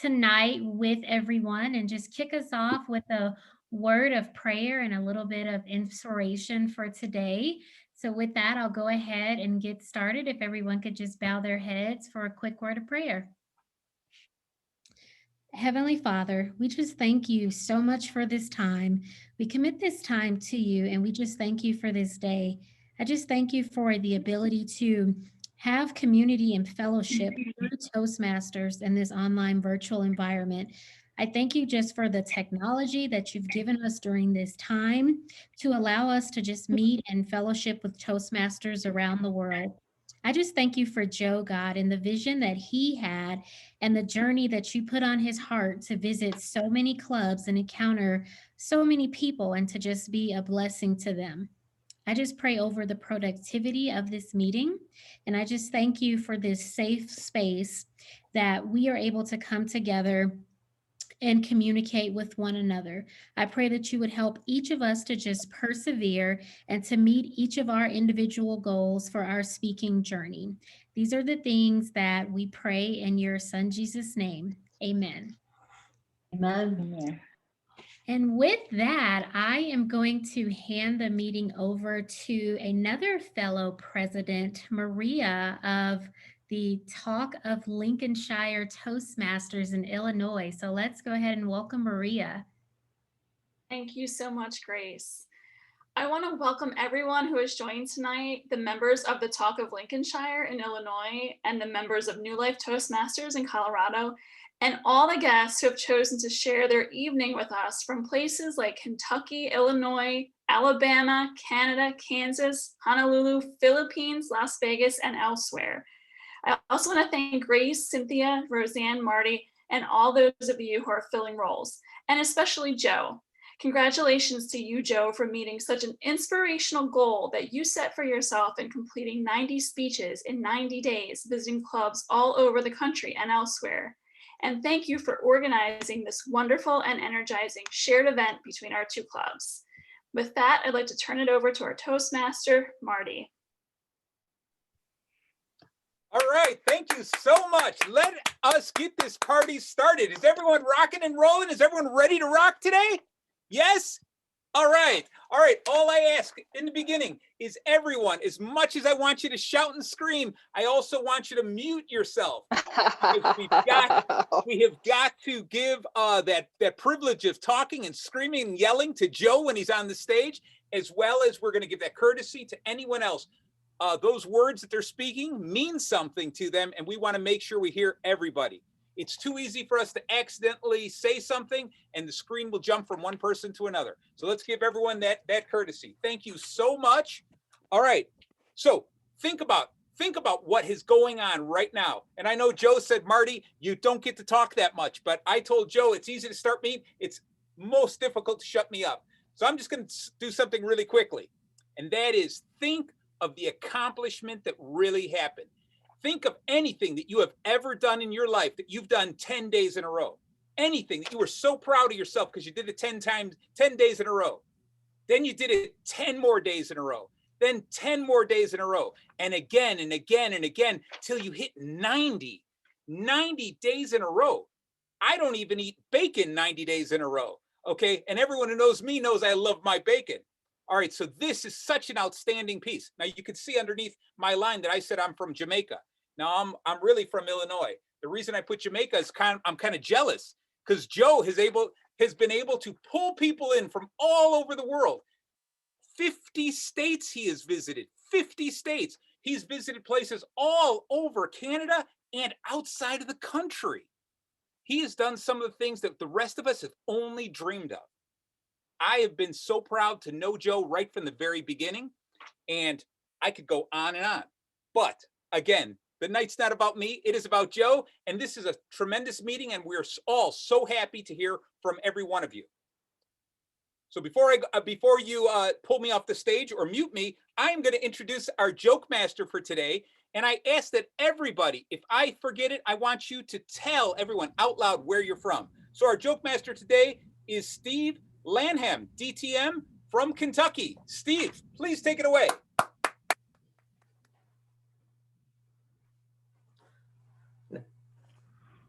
tonight with everyone and just kick us off with a word of prayer and a little bit of inspiration for today. So, with that, I'll go ahead and get started. If everyone could just bow their heads for a quick word of prayer. Heavenly Father, we just thank you so much for this time. We commit this time to you and we just thank you for this day. I just thank you for the ability to have community and fellowship through Toastmasters in this online virtual environment. I thank you just for the technology that you've given us during this time to allow us to just meet and fellowship with Toastmasters around the world. I just thank you for Joe, God, and the vision that he had and the journey that you put on his heart to visit so many clubs and encounter so many people and to just be a blessing to them. I just pray over the productivity of this meeting. And I just thank you for this safe space that we are able to come together and communicate with one another. I pray that you would help each of us to just persevere and to meet each of our individual goals for our speaking journey. These are the things that we pray in your son Jesus' name. Amen. Amen. And with that, I am going to hand the meeting over to another fellow president, Maria of the Talk of Lincolnshire Toastmasters in Illinois. So let's go ahead and welcome Maria. Thank you so much, Grace. I want to welcome everyone who has joined tonight, the members of the Talk of Lincolnshire in Illinois, and the members of New Life Toastmasters in Colorado, and all the guests who have chosen to share their evening with us from places like Kentucky, Illinois, Alabama, Canada, Kansas, Honolulu, Philippines, Las Vegas, and elsewhere. I also want to thank Grace, Cynthia, Roseanne, Marty, and all those of you who are filling roles, and especially Joe. Congratulations to you, Joe, for meeting such an inspirational goal that you set for yourself in completing 90 speeches in 90 days, visiting clubs all over the country and elsewhere. And thank you for organizing this wonderful and energizing shared event between our two clubs. With that, I'd like to turn it over to our Toastmaster, Marty. All right, thank you so much. Let us get this party started. Is everyone rocking and rolling? Is everyone ready to rock today? Yes? All right. All I ask in the beginning is everyone, as much as I want you to shout and scream, I also want you to mute yourself. we have got to give that privilege of talking and screaming and yelling to Joe when he's on the stage, as well as we're going to give that courtesy to anyone else. Those words that they're speaking mean something to them, and we want to make sure we hear everybody. It's too easy for us to accidentally say something and the screen will jump from one person to another. So let's give everyone that courtesy. Thank you so much. All right. So think about what is going on right now. And I know Joe said, Marty, you don't get to talk that much, but I told Joe it's easy to start me. It's most difficult to shut me up. So I'm just going to do something really quickly. And that is think of the accomplishment that really happened. Think of anything that you have ever done in your life that you've done 10 days in a row. Anything that you were so proud of yourself because you did it 10 days in a row. Then you did it 10 more days in a row. Then 10 more days in a row. And again and again and again till you hit 90 days in a row. I don't even eat bacon 90 days in a row. Okay. And everyone who knows me knows I love my bacon. All right. So this is such an outstanding piece. Now you can see underneath my line that I said I'm from Jamaica. Now I'm really from Illinois. The reason I put Jamaica is I'm kind of jealous because Joe has been able to pull people in from all over the world. 50 states he has visited, 50 states. He's visited places all over Canada and outside of the country. He has done some of the things that the rest of us have only dreamed of. I have been so proud to know Joe right from the very beginning, and I could go on and on. But again, the night's not about me, it is about Joe, and this is a tremendous meeting, and we're all so happy to hear from every one of you. So before you pull me off the stage or mute me, I'm going to introduce our joke master for today, and I ask that everybody, if I forget it, I want you to tell everyone out loud where you're from. So our joke master today is Steve Lanham, DTM from Kentucky. Steve, please take it away.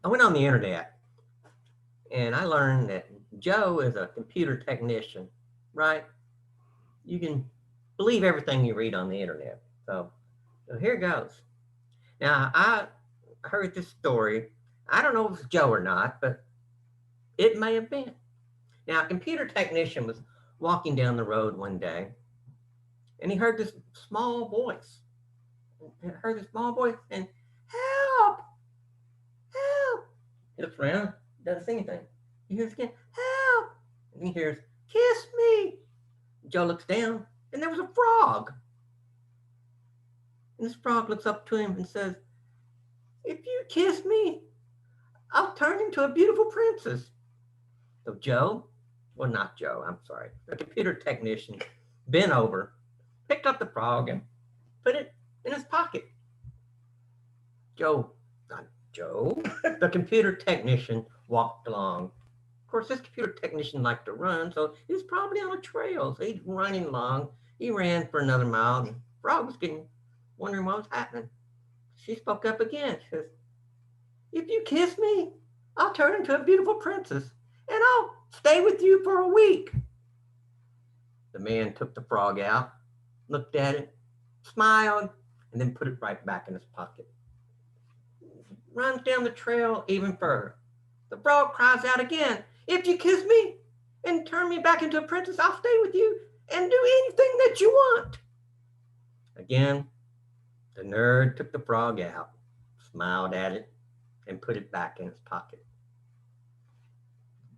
I went on the internet and I learned that Joe is a computer technician, right? You can believe everything you read on the internet. So here goes. Now, I heard this story. I don't know if it's Joe or not, but it may have been. Now, a computer technician was walking down the road one day, and he heard this small voice. He heard this small voice and help, help. He looks around, doesn't see anything. He hears again, help. And he hears, kiss me. Joe looks down, and there was a frog. And this frog looks up to him and says, if you kiss me, I'll turn into a beautiful princess. So Joe, well, not Joe, I'm sorry, the computer technician bent over, picked up the frog and put it in his pocket. Joe, not Joe, the computer technician walked along. Of course, this computer technician liked to run, so he was probably on a trail. So he's running along. He ran for another mile, and the frog was wondering what was happening. She spoke up again. She says, if you kiss me, I'll turn into a beautiful princess, and I'll stay with you for a week. The man took the frog out, looked at it, smiled, and then put it right back in his pocket. Runs down the trail even further. The frog cries out again, if you kiss me and turn me back into a princess, I'll stay with you and do anything that you want. Again, the nerd took the frog out, smiled at it, and put it back in his pocket.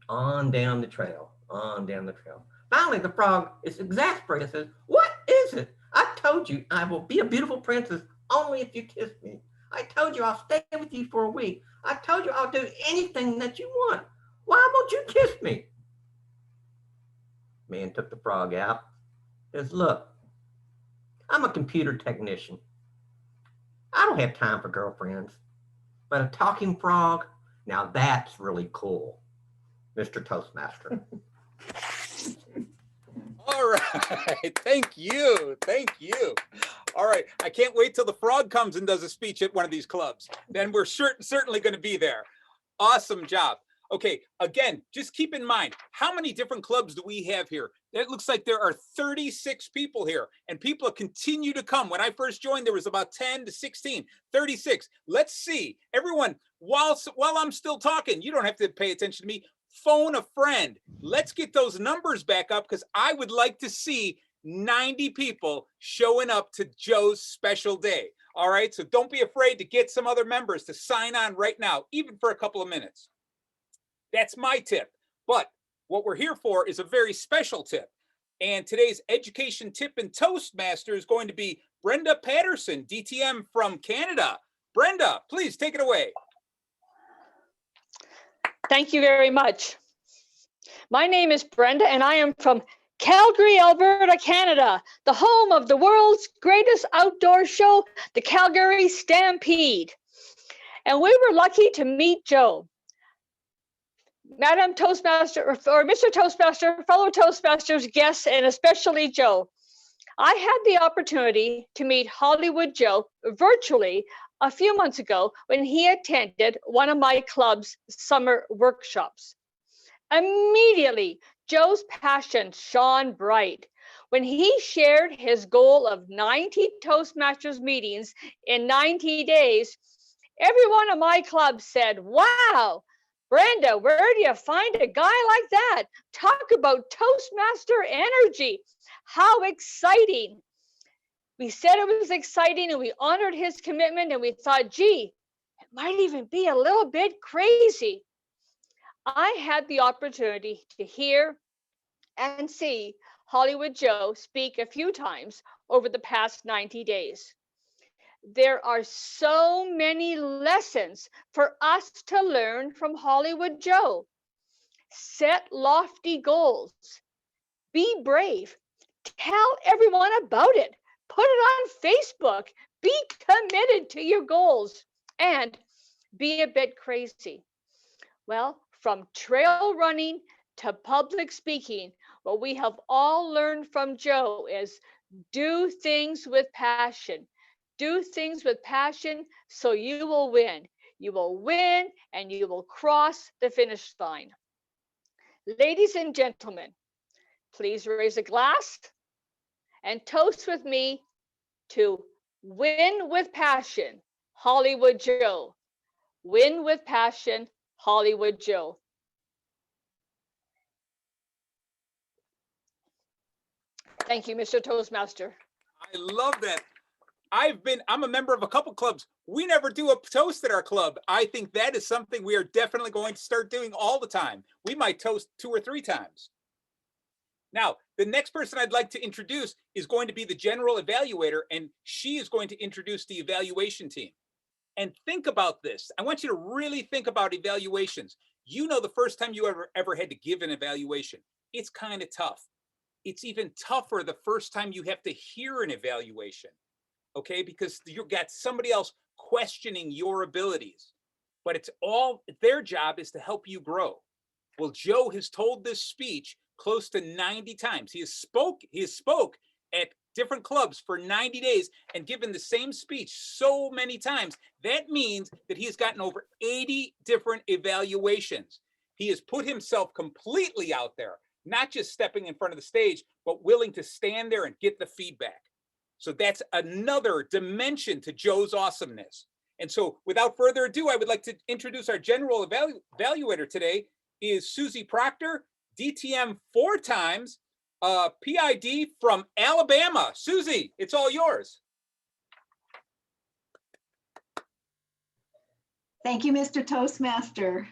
On down the trail, on down the trail. Finally, the frog is exasperated and says, what is it? I told you I will be a beautiful princess only if you kiss me. I told you I'll stay with you for a week. I told you I'll do anything that you want. Why won't you kiss me? Man took the frog out. Says, look, I'm a computer technician. I don't have time for girlfriends, but a talking frog, now that's really cool, Mr. Toastmaster. All right. Thank you. Thank you. All right. I can't wait till the frog comes and does a speech at one of these clubs. Then we're certainly going to be there. Awesome job. Okay. Again, just keep in mind, how many different clubs do we have here? It looks like there are 36 people here, and people continue to come. When I first joined, there was about 10 to 16, 36. Let's see. Everyone, while I'm still talking, you don't have to pay attention to me. Phone a friend. Let's get those numbers back up because I would like to see 90 people showing up to Joe's special day. All right. So don't be afraid to get some other members to sign on right now, even for a couple of minutes. That's my tip. But what we're here for is a very special tip. And today's education tip and Toastmaster is going to be Brenda Patterson, DTM from Canada. Brenda, please take it away. Thank you very much. My name is Brenda, and I am from Calgary, Alberta, Canada, the home of the world's greatest outdoor show, the Calgary Stampede. And we were lucky to meet Joe. Madam Toastmaster, or Mr. Toastmaster, fellow Toastmasters, guests, and especially Joe. I had the opportunity to meet Hollywood Joe virtually a few months ago when he attended one of my club's summer workshops. Immediately, Joe's passion shone bright when he shared his goal of 90 Toastmasters meetings in 90 days. Everyone in my club said, wow, Brenda, where do you find a guy like that? Talk about Toastmaster energy. How exciting. We said it was exciting and we honored his commitment and we thought, gee, it might even be a little bit crazy. I had the opportunity to hear and see Hollywood Joe speak a few times over the past 90 days. There are so many lessons for us to learn from Hollywood Joe. Set lofty goals. Be brave. Tell everyone about it. Put it on Facebook. Be committed to your goals and be a bit crazy. Well, from trail running to public speaking, what we have all learned from Joe is do things with passion. Do things with passion so you will win. You will win and you will cross the finish line. Ladies and gentlemen, please raise a glass and toast with me to Win with Passion, Hollywood Joe. Win with Passion, Hollywood Joe. Thank you, Mr. Toastmaster. I love that. I'm a member of a couple clubs. We never do a toast at our club. I think that is something we are definitely going to start doing all the time. We might toast 2 or 3 times. Now, the next person I'd like to introduce is going to be the general evaluator, and she is going to introduce the evaluation team. And think about this. I want you to really think about evaluations. You know, the first time you ever had to give an evaluation, it's kind of tough. It's even tougher the first time you have to hear an evaluation, okay? Because you've got somebody else questioning your abilities. But it's all, their job is to help you grow. Well, Joe has told this speech close to 90 times. He has spoke at different clubs for 90 days and given the same speech so many times. That means that he has gotten over 80 different evaluations. He has put himself completely out there, not just stepping in front of the stage, but willing to stand there and get the feedback. So that's another dimension to Joe's awesomeness. And so without further ado, I would like to introduce our general evaluator today is Susie Proctor, DTM 4 times, PID from Alabama. Susie, it's all yours. Thank you, Mr. Toastmaster.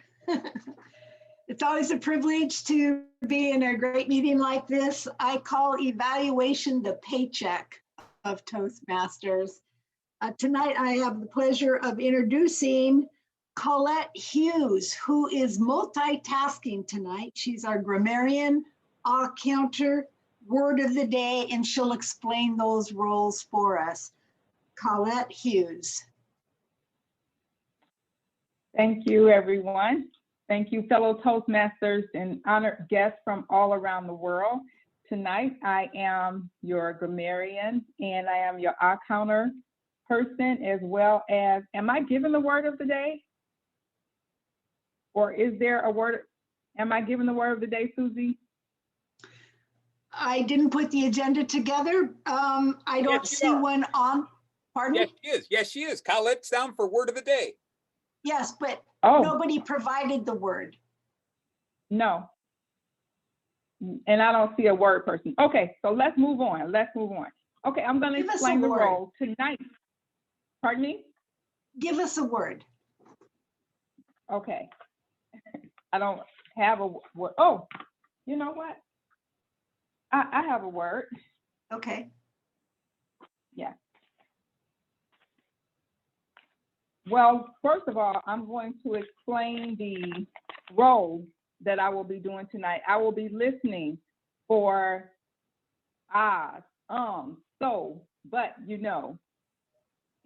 It's always a privilege to be in a great meeting like this. I call evaluation the paycheck of Toastmasters. Tonight, I have the pleasure of introducing Colette Hughes, who is multitasking tonight. She's our grammarian, counter, word of the day, and she'll explain those roles for us. Colette Hughes. Thank you, everyone. Thank you, fellow Toastmasters and honored guests from all around the world. Tonight, I am your grammarian and I am your counter person, as well as, am I given the word of the day? Or is there a word, am I given the word of the day, Susie? I didn't put the agenda together. I don't Yes, you see are. one on, pardon? Yes, she is. Yes, she is. Colette's down for word of the day. Yes, but Oh, nobody provided the word. no. And I don't see a word person. Okay, so let's move on. Let's move on. Okay, I'm going to Give us a explain the word. role tonight. Pardon me? Give us a word. Okay. I don't have a word. Oh, you know what? I have a word. Okay. Yeah. Well, first of all, I'm going to explain the role that I will be doing tonight. I will be listening for ahs, so, but, you know.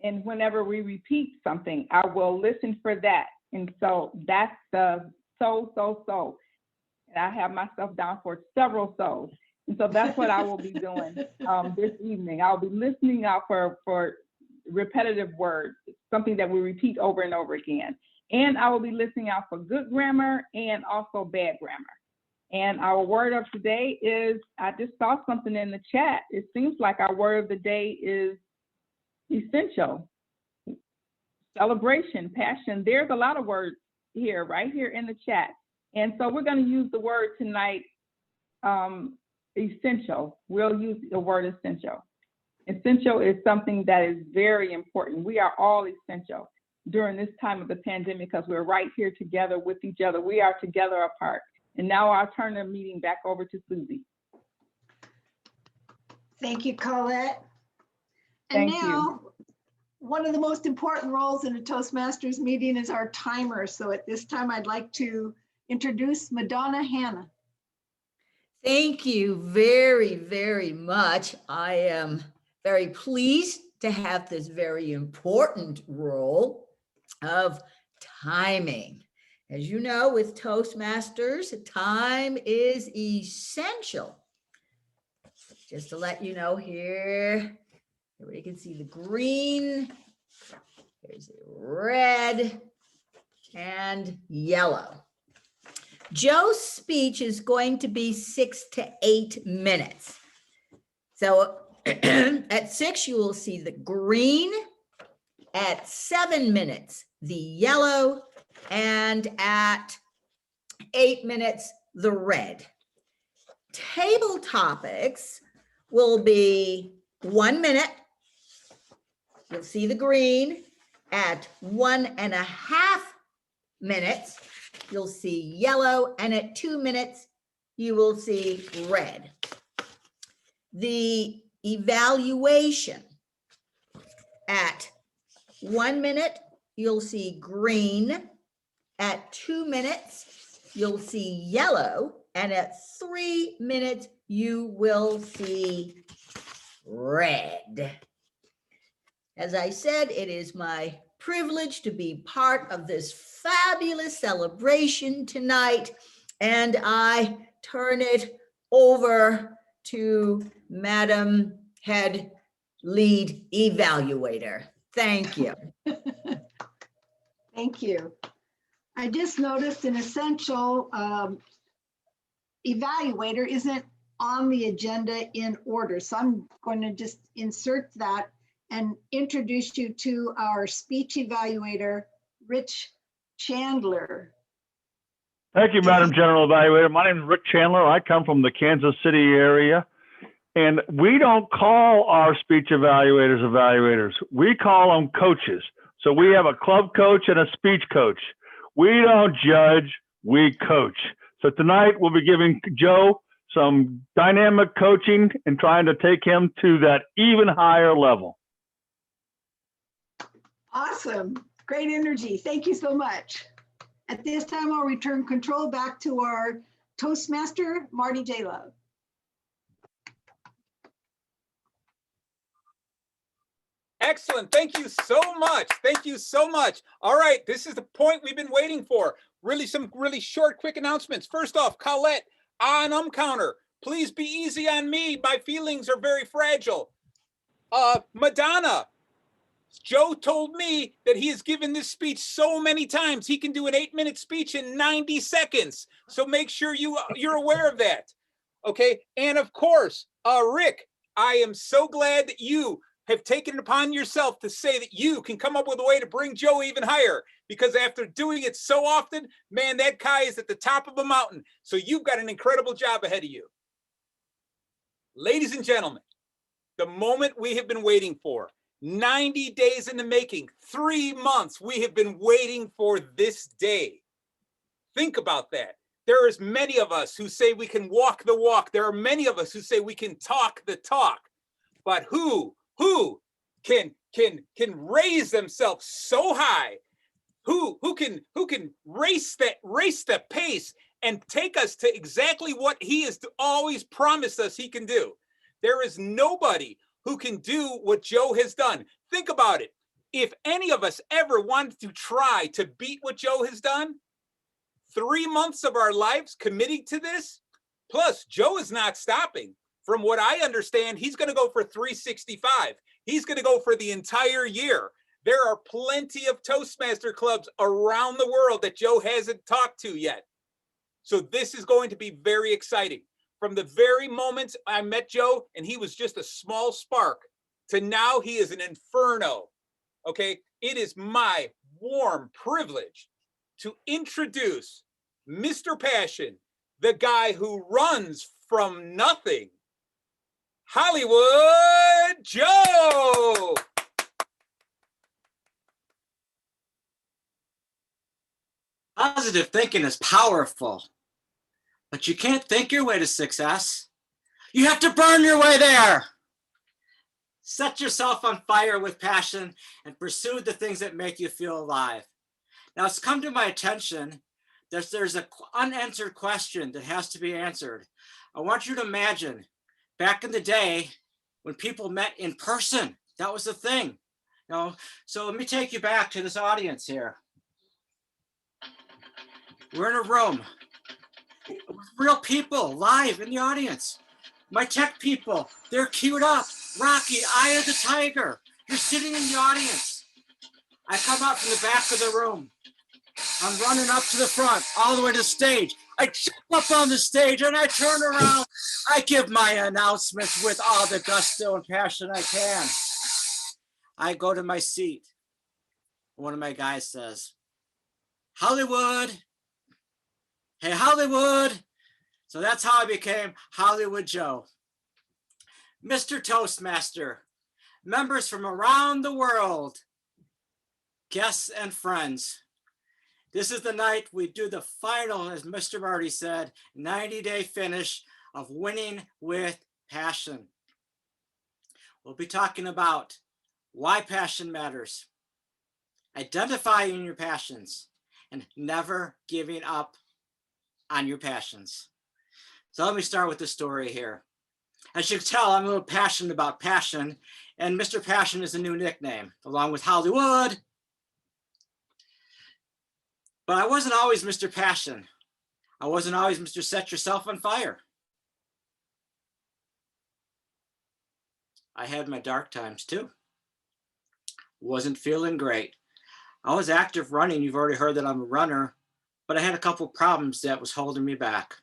And whenever we repeat something, I will listen for that. And so that's the so. And I have myself down for several so's. And so that's what I will be doing this evening. I'll be listening out for repetitive words, something that we repeat over and over again. And I will be listening out for good grammar and also bad grammar. And our word of today is, I just saw something in the chat. It seems like our word of the day is essential, celebration, passion. There's a lot of words here, right here in the chat. And so we're going to use the word tonight, essential. We'll use the word essential. Essential is something that is very important. We are all essential during this time of the pandemic because we're right here together with each other. We are together apart. And now I'll turn the meeting back over to Susie. Thank you, Colette. And Thank now, one of the most important roles in a Toastmasters meeting is our timer. So at this time, I'd like to introduce Madonna Hannah. Thank you very, very much. I am very pleased to have this very important role of timing. As you know, with Toastmasters, time is essential. Just to let you know here, everybody can see the green, there's the red and yellow. Joe's speech is going to be 6 to 8 minutes. So at 6, you will see the green. At 7 minutes, the yellow. And at 8 minutes, the red. Table topics will be 1 minute. You'll see the green. At 1.5 minutes, you'll see yellow. And at 2 minutes, you will see red. The evaluation at 1 minute, you'll see green. At 2 minutes, you'll see yellow. And at 3 minutes, you will see red. As I said, it is my privilege to be part of this fabulous celebration tonight. And I turn it over to Madam Head Lead Evaluator. Thank you. Thank you. I just noticed an essential evaluator isn't on the agenda in order. So I'm going to just insert that and introduce you to our speech evaluator, Rich Chandler. Thank you, Madam General Evaluator. My name is Rick Chandler. I come from the Kansas City area. And we don't call our speech evaluators. We call them coaches. So we have a club coach and a speech coach. We don't judge, we coach. So tonight we'll be giving Joe some dynamic coaching and trying to take him to that even higher level. Awesome. Great energy. Thank you so much. At this time, I'll return control back to our Toastmaster, Marty J. Love. Excellent. Thank you so much. Thank you so much. All right. This is the point we've been waiting for. Some really short, quick announcements. First off, Colette on counter. Please be easy on me. My feelings are very fragile. Madonna. Joe told me that he has given this speech so many times, he can do an 8-minute speech in 90 seconds. So make sure you're aware of that. Okay. And of course, Rick, I am so glad that you have taken it upon yourself to say that you can come up with a way to bring Joe even higher, because after doing it so often, man, that guy is at the top of a mountain. So you've got an incredible job ahead of you. Ladies and gentlemen, the moment we have been waiting for, 90 days in the making, 3 months, we have been waiting for this day. Think about that. There is many of us who say we can walk the walk. There are many of us who say we can talk the talk. But who can raise themselves so high? Who can race the pace and take us to exactly what he has always promised us he can do? There is nobody who can do what Joe has done. Think about it. If any of us ever wanted to try to beat what Joe has done, 3 months of our lives committing to this, plus Joe is not stopping. From what I understand, he's going to go for 365. He's going to go for the entire year. There are plenty of Toastmaster clubs around the world that Joe hasn't talked to yet. So this is going to be very exciting. From the very moment I met Joe and he was just a small spark to now he is an inferno. Okay, it is my warm privilege to introduce Mr. Passion, the guy who runs from nothing, Hollywood Joe. Positive thinking is powerful, but you can't think your way to success. You have to burn your way there. Set yourself on fire with passion and pursue the things that make you feel alive. Now it's come to my attention that there's an unanswered question that has to be answered. I want you to imagine back in the day when people met in person. That was the thing. So let me take you back to this audience here. We're in a room with real people live in the audience. My tech people, they're queued up. Rocky, Eye of the Tiger, you're sitting in the audience. I come up from the back of the room. I'm running up to the front, all the way to the stage. I jump up on the stage and I turn around. I give my announcements with all the gusto and passion I can. I go to my seat. One of my guys says, Hollywood. Hey, Hollywood. So that's how I became Hollywood Joe. Mr. Toastmaster, members from around the world, guests and friends. This is the night we do the final, as Mr. Marty said, 90-day finish of winning with passion. We'll be talking about why passion matters, identifying your passions, and never giving up on your passions. So let me start with the story here. As you can tell, I'm a little passionate about passion, and Mr. Passion is a new nickname, along with Hollywood. But I wasn't always Mr. Passion. I wasn't always Mr. Set Yourself on Fire. I had my dark times too. Wasn't feeling great. I was active running. You've already heard that I'm a runner, but I had a couple problems that was holding me back.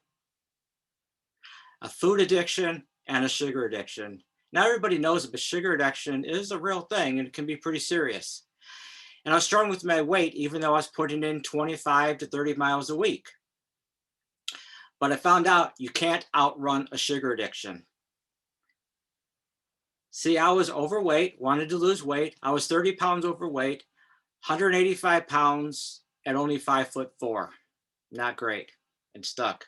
A food addiction and a sugar addiction. Now everybody knows it, but sugar addiction is a real thing and it can be pretty serious. And I was struggling with my weight, even though I was putting in 25 to 30 miles a week. But I found out you can't outrun a sugar addiction. See, I was overweight, wanted to lose weight. I was 30 pounds overweight, 185 pounds at only 5'4". Not great, and stuck,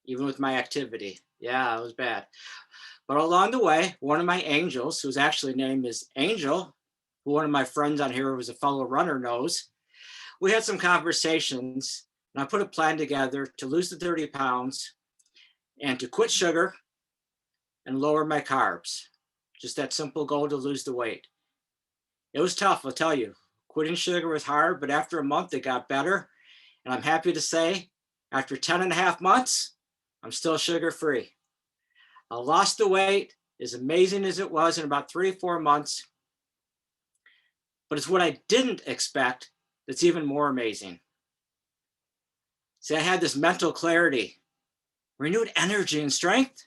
even with my activity. Yeah, it was bad. But along the way, one of my angels, whose actually name is Angel, who one of my friends on here who was a fellow runner knows, we had some conversations and I put a plan together to lose the 30 pounds and to quit sugar and lower my carbs. Just that simple goal to lose the weight. It was tough, I'll tell you. Quitting sugar was hard, but after a month, it got better. And I'm happy to say, after 10 and a half months, I'm still sugar-free. I lost the weight, as amazing as it was, in about 3 or 4 months. But it's what I didn't expect that's even more amazing. See, I had this mental clarity, renewed energy and strength,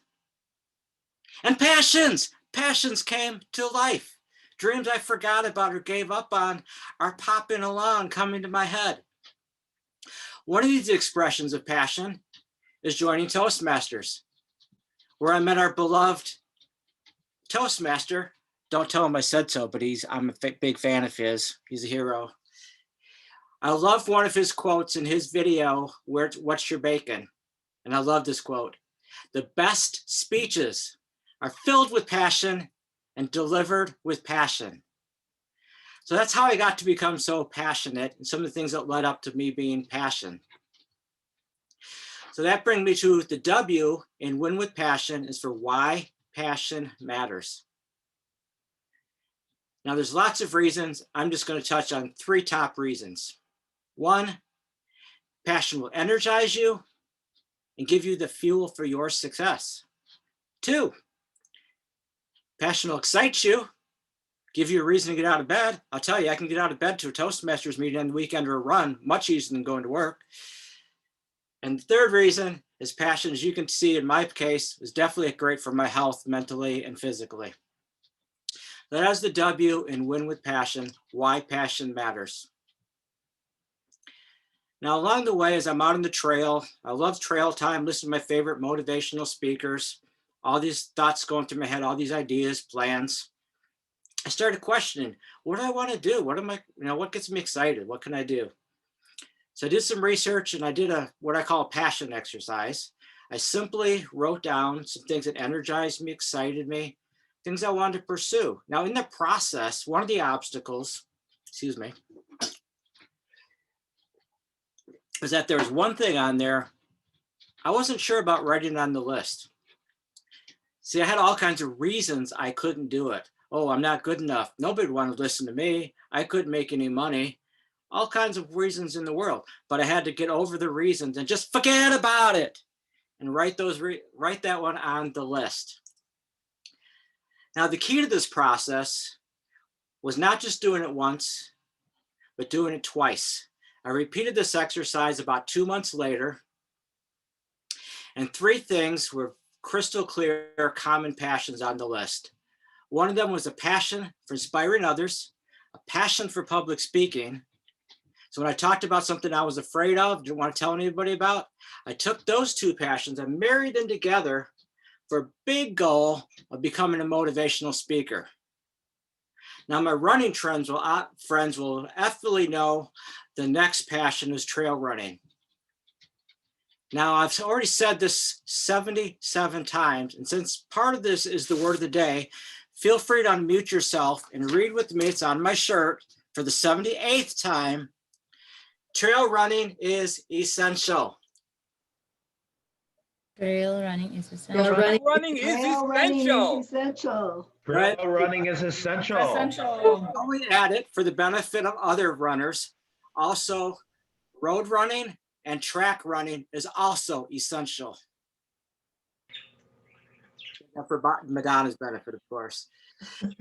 and passions. Passions came to life. Dreams I forgot about or gave up on are popping along, coming to my head. One of these expressions of passion is joining Toastmasters, where I met our beloved Toastmaster. Don't tell him I said so, but I'm a big fan of his. He's a hero. I love one of his quotes in his video, What's Your Bacon? And I love this quote. The best speeches are filled with passion and delivered with passion. So that's how I got to become so passionate and some of the things that led up to me being passion. So that brings me to the W in Win with Passion is for why passion matters. Now there's lots of reasons. I'm just going to touch on 3 top reasons. 1, passion will energize you and give you the fuel for your success. 2, passion will excite you, give you a reason to get out of bed. I'll tell you, I can get out of bed to a Toastmasters meeting on the weekend or a run much easier than going to work. And the 3rd reason is passion, as you can see in my case, is definitely great for my health mentally and physically. That is the W in Win with Passion, why passion matters. Now, along the way, as I'm out on the trail, I love trail time, listen to my favorite motivational speakers, all these thoughts going through my head, all these ideas, plans. I started questioning, what do I want to do? What gets me excited? What can I do? So I did some research and I did what I call a passion exercise. I simply wrote down some things that energized me, excited me, things I wanted to pursue. Now, in the process, one of the obstacles, is that there was one thing on there I wasn't sure about writing on the list. See, I had all kinds of reasons I couldn't do it. Oh, I'm not good enough. Nobody would want to listen to me. I couldn't make any money. All kinds of reasons in the world. But I had to get over the reasons and just forget about it and write that one on the list. Now, the key to this process was not just doing it once, but doing it twice. I repeated this exercise about 2 months later. And 3 things were crystal clear common passions on the list. One of them was a passion for inspiring others, a passion for public speaking. So when I talked about something I was afraid of, didn't want to tell anybody about, I took those 2 passions and married them together for a big goal of becoming a motivational speaker. Now my running friends will definitely know the next passion is trail running. Now I've already said this 77 times, and since part of this is the word of the day, feel free to unmute yourself and read with me. It's on my shirt for the 78th time. Trail running is essential. Trail running is essential. Trail running. Running is Trail running essential. is essential. Right. Trail running is essential. I'll add it for the benefit of other runners. Also, road running and track running is also essential. And for Madonna's benefit, of course.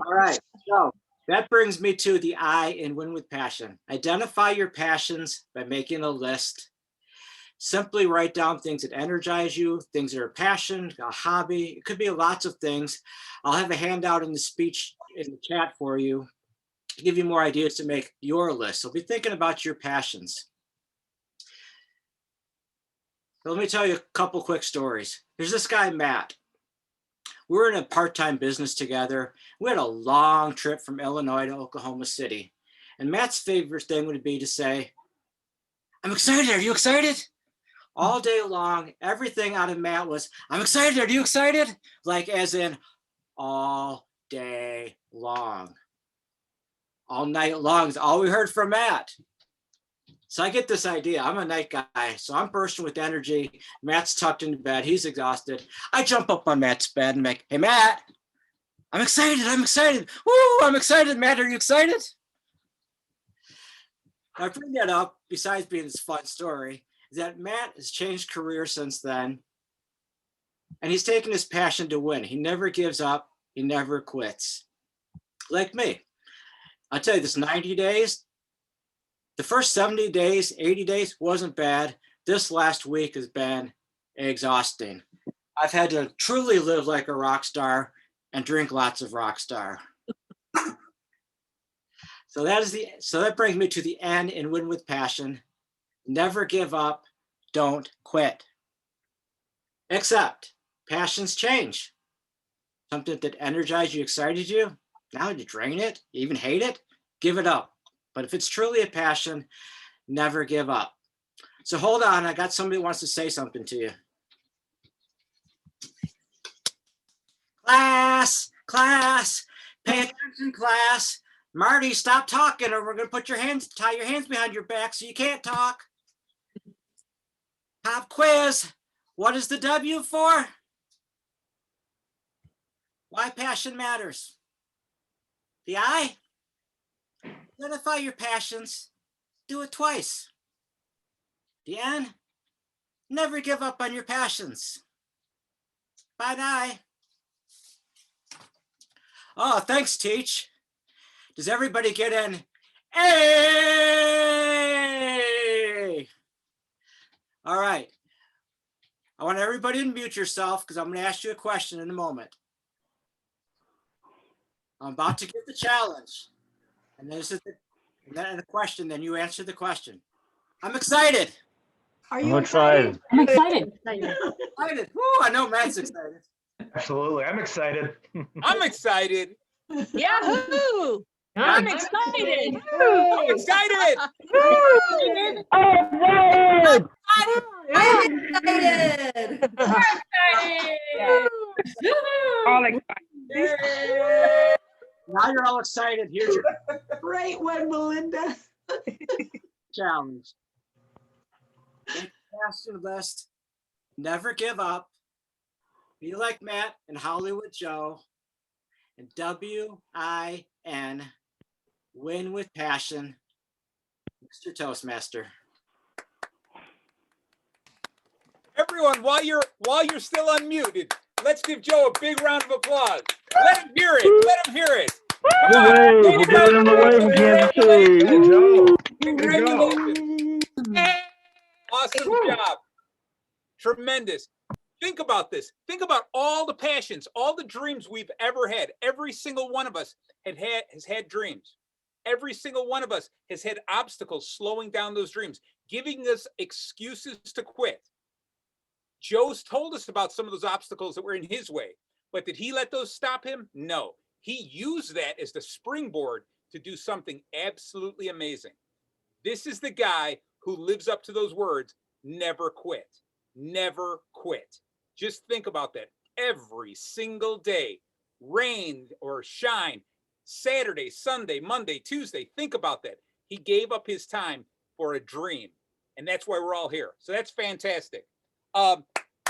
All right, so that brings me to the I in Win with Passion. Identify your passions by making a list. Simply write down things that energize you, things that are a passion, a hobby. It could be lots of things. I'll have a handout in the speech in the chat for you to give you more ideas to make your list. So be thinking about your passions. So let me tell you a couple quick stories. There's this guy, Matt. We're in a part-time business together. We had a long trip from Illinois to Oklahoma City. And Matt's favorite thing would be to say, I'm excited, are you excited? All day long, everything out of Matt was, I'm excited, are you excited? Like as in all day long. All night long is all we heard from Matt. So I get this idea. I'm a night guy, so I'm bursting with energy. Matt's tucked into bed. He's exhausted. I jump up on Matt's bed and make, hey, Matt, I'm excited. I'm excited. Woo, I'm excited. Matt, are you excited? I bring that up, besides being this fun story, is that Matt has changed career since then. And he's taken his passion to win. He never gives up. He never quits. Like me. I'll tell you this, 90 days, the first 70 days, 80 days wasn't bad. This last week has been exhausting. I've had to truly live like a rock star and drink lots of Rockstar. So that brings me to the N in Win with Passion. Never give up, don't quit. Except passions change. Something that energized you, excited you, now you drain it, you even hate it, give it up. But if it's truly a passion, never give up. So hold on, I got somebody who wants to say something to you. Class, pay attention, class. Marty, stop talking or we're gonna tie your hands behind your back so you can't talk. Pop quiz, what is the W for? Why passion matters. The I, identify your passions, do it twice. The N, never give up on your passions. Bye-bye. Oh, thanks, Teach. Does everybody get an A? All right. I want everybody to mute yourself because I'm going to ask you a question in a moment. I'm about to give the challenge. And this is the question, then you answer the question. I'm excited. Are you I'm excited? excited. I'm excited. Excited. Woo, I know Matt's excited. Absolutely. I'm excited. I'm excited. Yahoo! I'm excited. I'm excited. I'm excited. All excited. Now you're all excited. Here's your Great one, Melinda. challenge. Make a passion list. Never give up. Be like Matt and Hollywood Joe. And W.I.N. Win with passion. Mr. Toastmaster. Everyone, while you're still unmuted, let's give Joe a big round of applause. Let him hear it. Let him hear it. The wave, we're giving him the wave from Kansas City. Hey, Joe. Congratulations. Awesome job. Tremendous. Think about this. Think about all the passions, all the dreams we've ever had. Every single one of us has had dreams. Every single one of us has had obstacles slowing down those dreams, giving us excuses to quit. Joe's told us about some of those obstacles that were in his way, but did he let those stop him? No. He used that as the springboard to do something absolutely amazing. This is the guy who lives up to those words, never quit, never quit. Just think about that every single day, rain or shine, Saturday, Sunday, Monday, Tuesday. Think about that. He gave up his time for a dream, and that's why we're all here. So that's fantastic.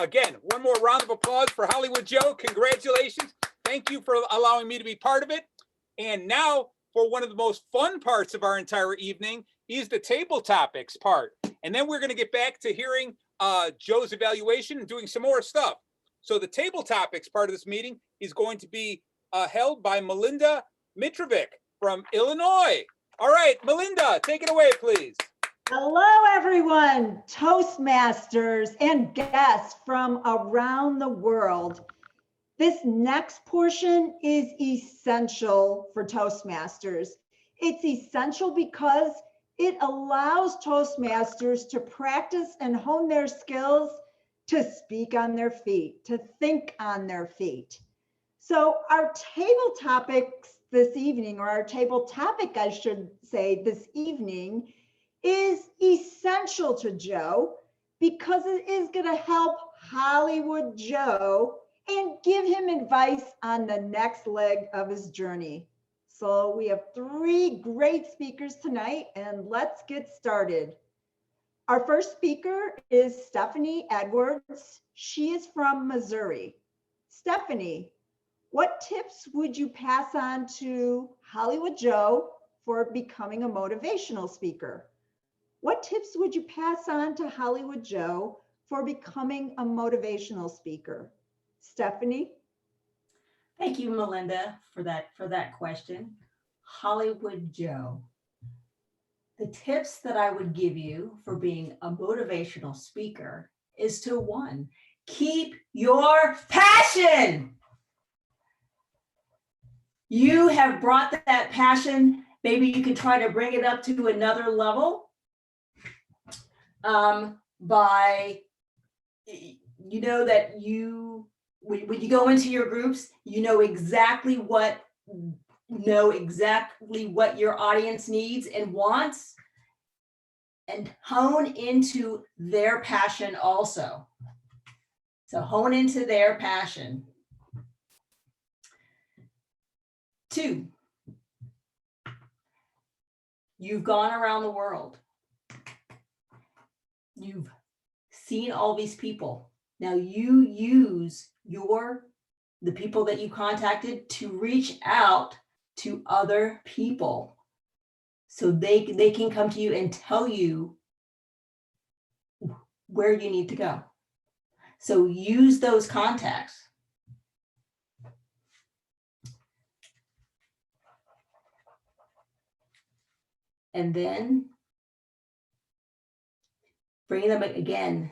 Again, one more round of applause for Hollywood Joe. Congratulations. Thank you for allowing me to be part of it. And now for one of the most fun parts of our entire evening is the table topics part. And then we're going to get back to hearing Joe's evaluation and doing some more stuff. So the table topics part of this meeting is going to be held by Melinda Mitrovic from Illinois. All right, Melinda, take it away, please. Hello, everyone, Toastmasters and guests from around the world. This next portion is essential for Toastmasters. It's essential because it allows Toastmasters to practice and hone their skills to speak on their feet, to think on their feet. So our table topics this evening, or our table topic, I should say, this evening, is essential to Joe because it is going to help Hollywood Joe and give him advice on the next leg of his journey. So we have 3 great speakers tonight, and let's get started. Our first speaker is Stephanie Edwards. She is from Missouri. Stephanie, what tips would you pass on to Hollywood Joe for becoming a motivational speaker? What tips would you pass on to Hollywood Joe for becoming a motivational speaker? Stephanie? Thank you, Melinda, for that question. Hollywood Joe. The tips that I would give you for being a motivational speaker is to 1, keep your passion. You have brought that passion. Maybe you can try to bring it up to another level by, you know, that when you go into your groups, you know exactly what your audience needs and wants, and hone into their passion also. So hone into their passion. 2, you've gone around the world. You've seen all these people. Now you use the people that you contacted to reach out to other people so they can come to you and tell you where you need to go. So use those contacts. And then bring them again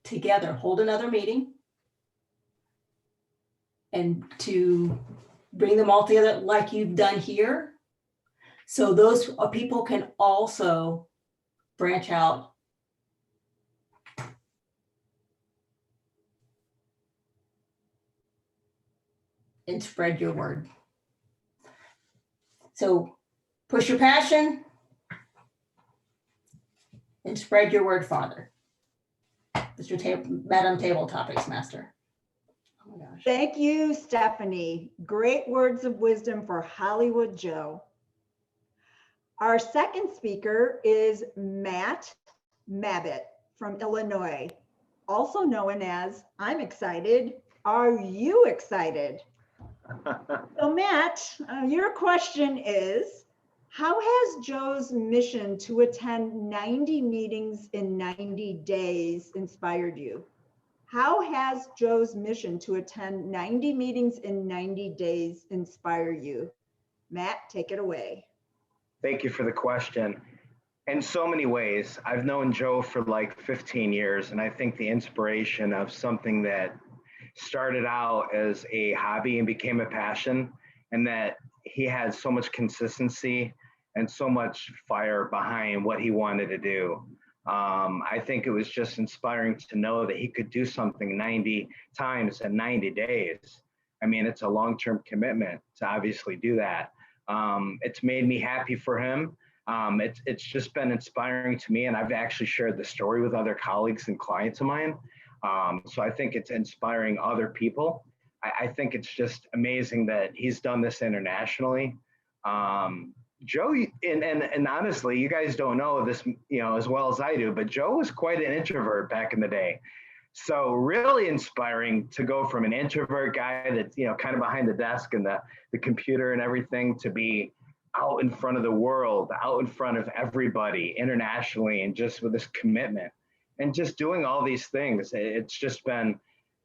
together, hold another meeting, and to bring them all together like you've done here. So those people can also branch out and spread your word. So push your passion and spread your word farther. Madam Table Topics Master. Oh my gosh. Thank you, Stephanie. Great words of wisdom for Hollywood Joe. Our second speaker is Matt Mabbitt from Illinois, also known as I'm excited. Are you excited? So Matt, your question is, how has Joe's mission to attend 90 meetings in 90 days inspired you? How has Joe's mission to attend 90 meetings in 90 days inspire you? Matt, take it away. Thank you for the question. in so many ways. I've known Joe for like 15 years, and I think the inspiration of something that started out as a hobby and became a passion, and that he had so much consistency and so much fire behind what he wanted to do. I think it was just inspiring to know that he could do something 90 times in 90 days. I mean, it's a long-term commitment to obviously do that. It's made me happy for him. It's just been inspiring to me, and I've actually shared the story with other colleagues and clients of mine. So I think it's inspiring other people. I think it's just amazing that he's done this internationally. Joe, and honestly, you guys don't know this, as well as I do, but Joe was quite an introvert back in the day. So really inspiring to go from an introvert guy that's, kind of behind the desk and the computer and everything, to be out in front of the world, out in front of everybody internationally, and just with this commitment and just doing all these things. It's just been,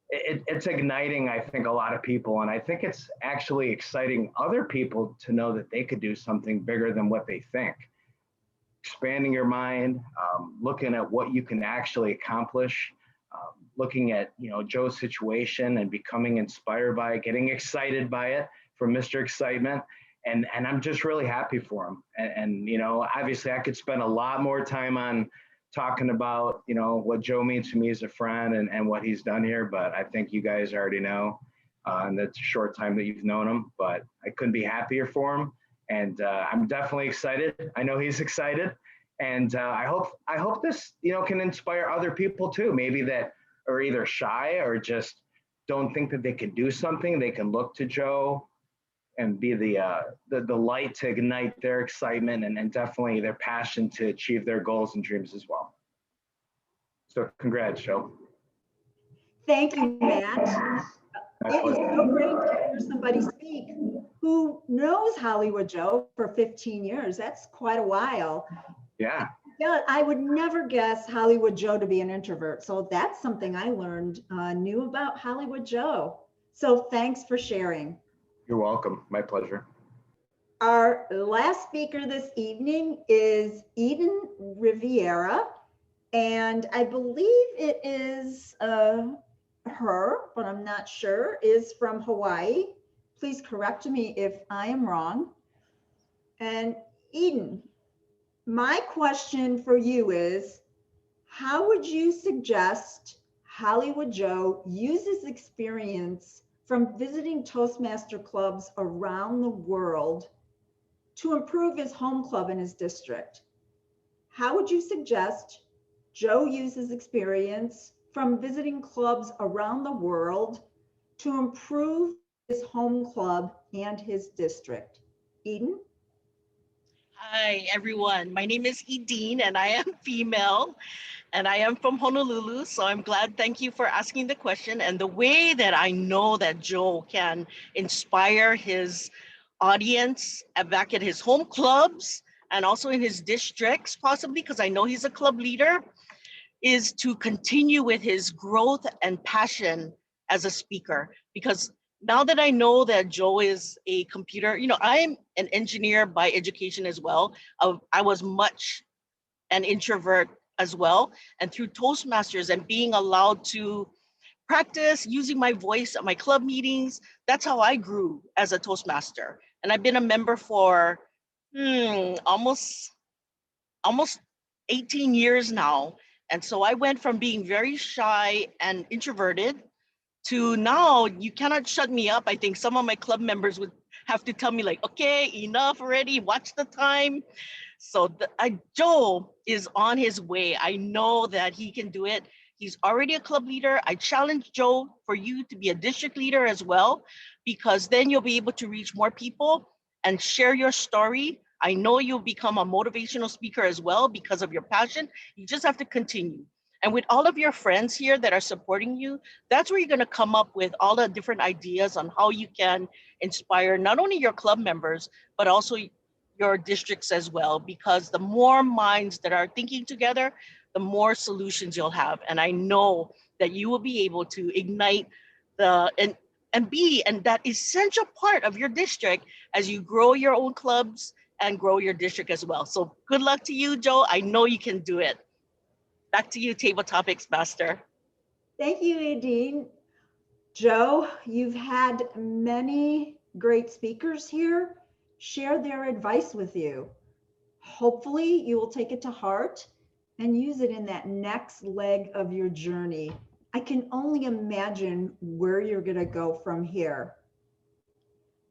it's igniting, I think, a lot of people. And I think it's actually exciting other people to know that they could do something bigger than what they think. Expanding your mind, looking at what you can actually accomplish, looking at, Joe's situation and becoming inspired by it, getting excited by it, from Mr. Excitement. And I'm just really happy for him. And obviously I could spend a lot more time on talking about, what Joe means to me as a friend and what he's done here, but I think you guys already know, and that's a short time that you've known him, but I couldn't be happier for him. And I'm definitely excited. I know he's excited. And I hope this, can inspire other people too, maybe that are either shy or just don't think that they can do something. They can look to Joe and be the light to ignite their excitement and definitely their passion to achieve their goals and dreams as well. So congrats, Joe. Thank you, Matt. It is so great to hear somebody speak who knows Hollywood Joe for 15 years. That's quite a while. Yeah. Yeah, I would never guess Hollywood Joe to be an introvert. So that's something I learned new about Hollywood Joe. So thanks for sharing. You're welcome. My pleasure. Our last speaker this evening is Eden Riviera, and I believe it is her, but I'm not sure, is from Hawaii. Please correct me if I am wrong. And Eden, my question for you is, how would you suggest Hollywood Joe uses experience from visiting Toastmaster clubs around the world to improve his home club in his district? How would you suggest Joe uses experience from visiting clubs around the world to improve his home club and his district? Eden? Hi, everyone. My name is Edine, and I am female, and I am from Honolulu. So I'm glad. Thank you for asking the question. And the way that I know that Joe can inspire his audience back at his home clubs and also in his districts, possibly, because I know he's a club leader, is to continue with his growth and passion as a speaker. Because now that I know that Joe is a computer, I'm an engineer by education as well. I was much an introvert as well. And through Toastmasters and being allowed to practice using my voice at my club meetings, that's how I grew as a Toastmaster. And I've been a member for almost 18 years now. And so I went from being very shy and introverted to now you cannot shut me up. I think some of my club members would have to tell me like, okay, enough already, watch the time. So Joe is on his way. I know that he can do it. He's already a club leader. I challenge Joe for you to be a district leader as well, because then you'll be able to reach more people and share your story. I know you'll become a motivational speaker as well because of your passion. You just have to continue. And with all of your friends here that are supporting you, that's where you're going to come up with all the different ideas on how you can inspire not only your club members, but also your districts as well. Because the more minds that are thinking together, the more solutions you'll have. And I know that you will be able to ignite and be that essential part of your district as you grow your own clubs and grow your district as well. So good luck to you, Joe. I know you can do it. Back to you, Table Topics Master. Thank you, Nadine. Joe, you've had many great speakers here share their advice with you. Hopefully you will take it to heart and use it in that next leg of your journey. I can only imagine where you're going to go from here.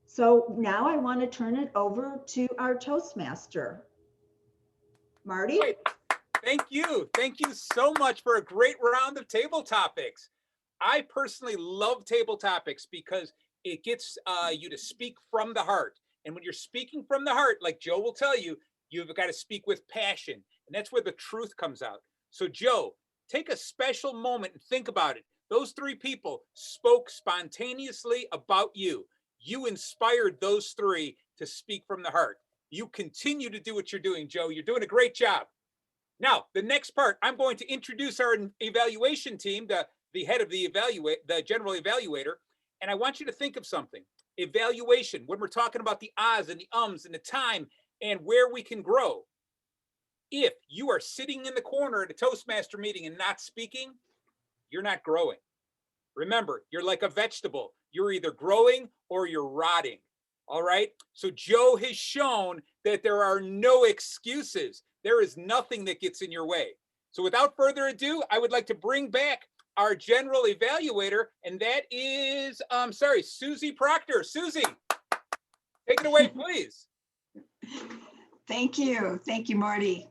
So now I want to turn it over to our Toastmaster. Marty? Right. Thank you. Thank you so much for a great round of table topics. I personally love table topics because it gets you to speak from the heart. And when you're speaking from the heart, like Joe will tell you, you've got to speak with passion. And that's where the truth comes out. So Joe, take a special moment and think about it. Those three people spoke spontaneously about you. You inspired those three to speak from the heart. You continue to do what you're doing, Joe. You're doing a great job. Now, the next part, I'm going to introduce our evaluation team, the head of the general evaluator, and I want you to think of something. Evaluation, when we're talking about the ahs and the ums and the time and where we can grow. If you are sitting in the corner at a Toastmaster meeting and not speaking, you're not growing. Remember, you're like a vegetable. You're either growing or you're rotting. All right. So Joe has shown that there are no excuses. There is nothing that gets in your way. So without further ado, I would like to bring back our general evaluator, and that is, Susie Proctor. Susie, take it away, please. Thank you. Thank you, Marty.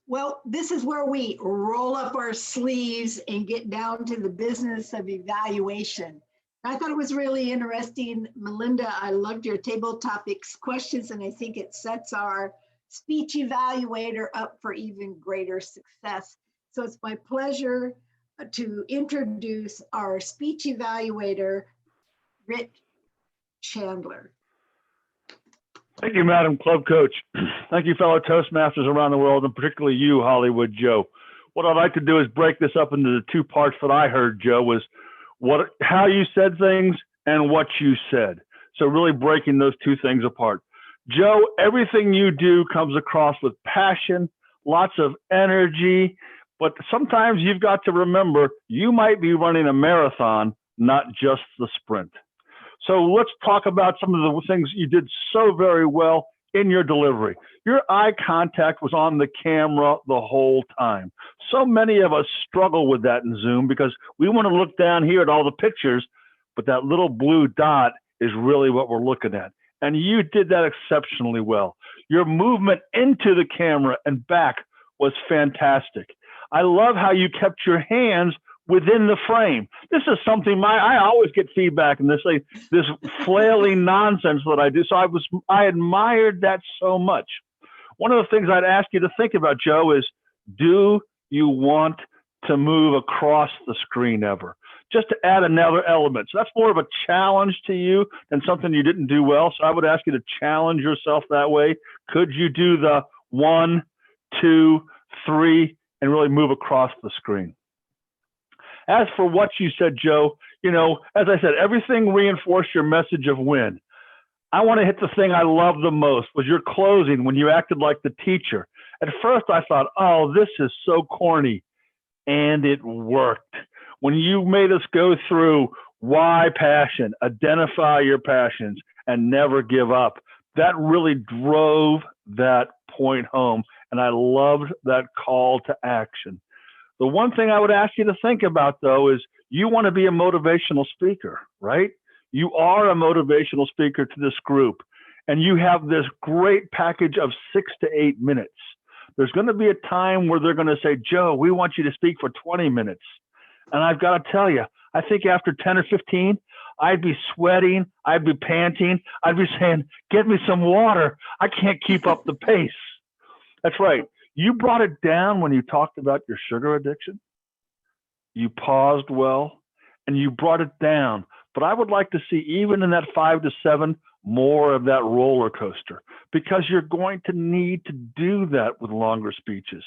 Well, this is where we roll up our sleeves and get down to the business of evaluation. I thought it was really interesting, Melinda. I loved your table topics questions, and I think it sets our speech evaluator up for even greater success. So it's my pleasure to introduce our speech evaluator, Rich Chandler. Thank you, Madam Club Coach. Thank you, fellow Toastmasters around the world, and particularly you, Hollywood Joe. What I'd like to do is break this up into the two parts that I heard, Joe, was how you said things and what you said. So really breaking those two things apart. Joe, everything you do comes across with passion, lots of energy, but sometimes you've got to remember you might be running a marathon, not just the sprint. So let's talk about some of the things you did so very well in your delivery. Your eye contact was on the camera the whole time. So many of us struggle with that in Zoom because we want to look down here at all the pictures, but that little blue dot is really what we're looking at. And you did that exceptionally well. Your movement into the camera and back was fantastic. I love how you kept your hands within the frame. This is something I always get feedback and this flailing nonsense that I do. So I admired that so much. One of the things I'd ask you to think about, Joe, is do you want to move across the screen ever? Just to add another element. So that's more of a challenge to you than something you didn't do well. So I would ask you to challenge yourself that way. Could you do the 1, 2, 3 and really move across the screen? As for what you said, Joe, as I said, everything reinforced your message of win. I want to hit the thing I love the most was your closing when you acted like the teacher. At first I thought, oh, this is so corny. And it worked. When you made us go through why passion, identify your passions, and never give up, that really drove that point home. And I loved that call to action. The one thing I would ask you to think about, though, is you want to be a motivational speaker, right? You are a motivational speaker to this group, and you have this great package of 6 to 8 minutes. There's going to be a time where they're going to say, Joe, we want you to speak for 20 minutes. And I've got to tell you, I think after 10 or 15, I'd be sweating, I'd be panting, I'd be saying, get me some water. I can't keep up the pace. That's right. You brought it down when you talked about your sugar addiction. You paused well, and you brought it down. But I would like to see, even in that 5 to 7, more of that roller coaster, because you're going to need to do that with longer speeches.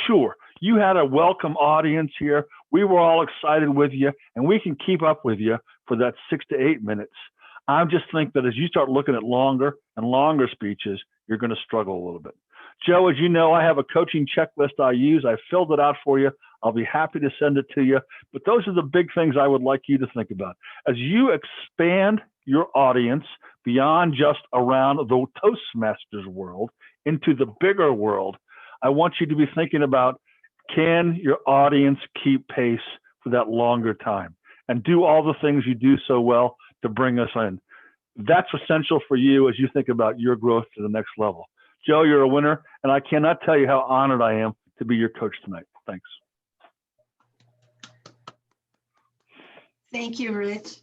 Sure, you had a welcome audience here. We were all excited with you, and we can keep up with you for that 6 to 8 minutes. I just think that as you start looking at longer and longer speeches, you're going to struggle a little bit. Joe, as you know, I have a coaching checklist I use. I filled it out for you. I'll be happy to send it to you. But those are the big things I would like you to think about. As you expand your audience beyond just around the Toastmasters world into the bigger world, I want you to be thinking about, can your audience keep pace for that longer time? And do all the things you do so well to bring us in. That's essential for you as you think about your growth to the next level. Joe, you're a winner, and I cannot tell you how honored I am to be your coach tonight. Thanks. Thank you, Rich.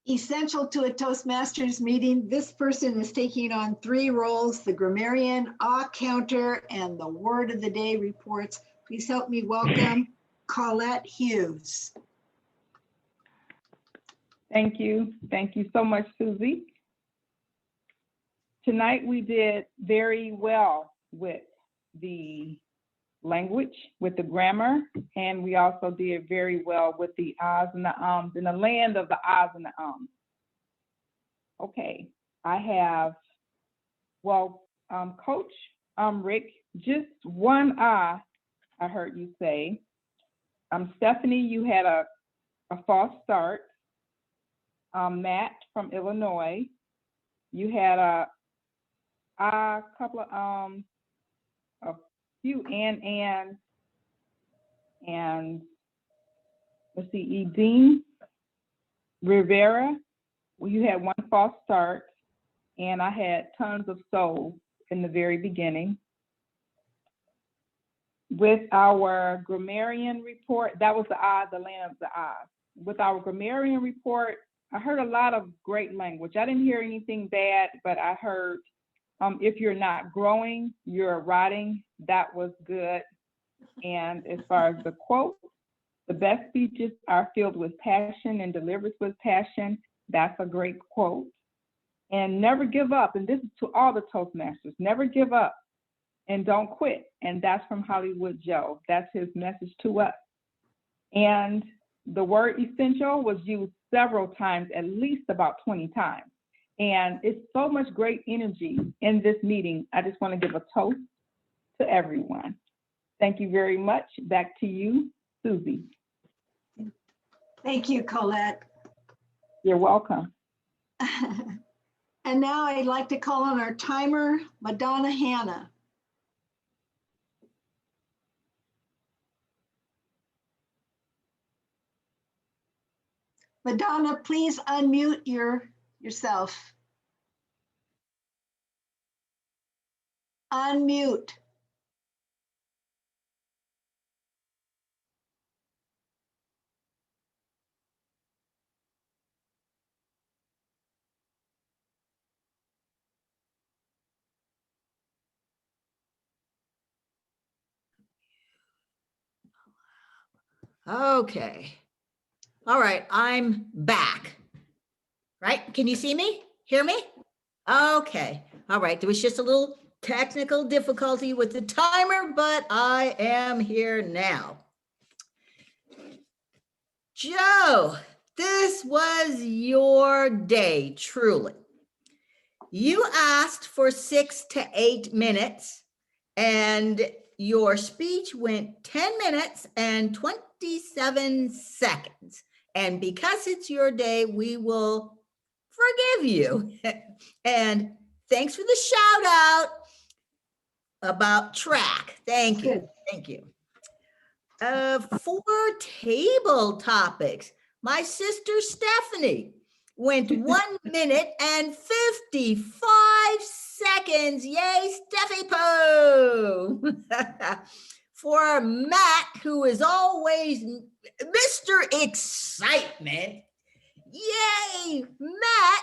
Essential to a Toastmasters meeting, this person is taking on 3 roles: the grammarian, counter, and the word of the day reports. Please help me welcome Colette Hughes. Thank you. Thank you so much, Susie. Tonight we did very well with the language, with the grammar, and we also did very well with the ahs and the ums, in the land of the ahs and the ums. Okay, I have, Coach Rick, just one I heard you say. Stephanie, you had a false start. Matt from Illinois, you had a couple of a few and let's see, Edine Rivera, well, you had one false start, and I had tons of soul in the very beginning. With our grammarian report, that was the land of the Oz. With our grammarian report, I heard a lot of great language. I didn't hear anything bad, but I heard if you're not growing, you're rotting. That was good. And as far as the quote, the best speeches are filled with passion and delivered with passion. That's a great quote. And never give up. And this is to all the Toastmasters. Never give up and don't quit. And that's from Hollywood Joe. That's his message to us. And the word essential was used several times, at least about 20 times. And it's so much great energy in this meeting. I just want to give a toast to everyone. Thank you very much. Back to you, Susie. Thank you, Colette. You're welcome. And now I'd like to call on our timer, Madonna Hannah. Madonna, please unmute yourself. Unmute. Okay. All right, I'm back. Right? Can you see me? Hear me? Okay. All right. There was just a little technical difficulty with the timer, but I am here now. Joe, this was your day, truly. You asked for 6 to 8 minutes, and your speech went 10 minutes and 27 seconds. And because it's your day, we will forgive you. And thanks for the shout out about track. Thank you. Thank you. 4 table topics. My sister Stephanie went 1 minute and 55 seconds. Yay, Steffi Po. For Matt, who is always Mr. Excitement. Yay, Matt,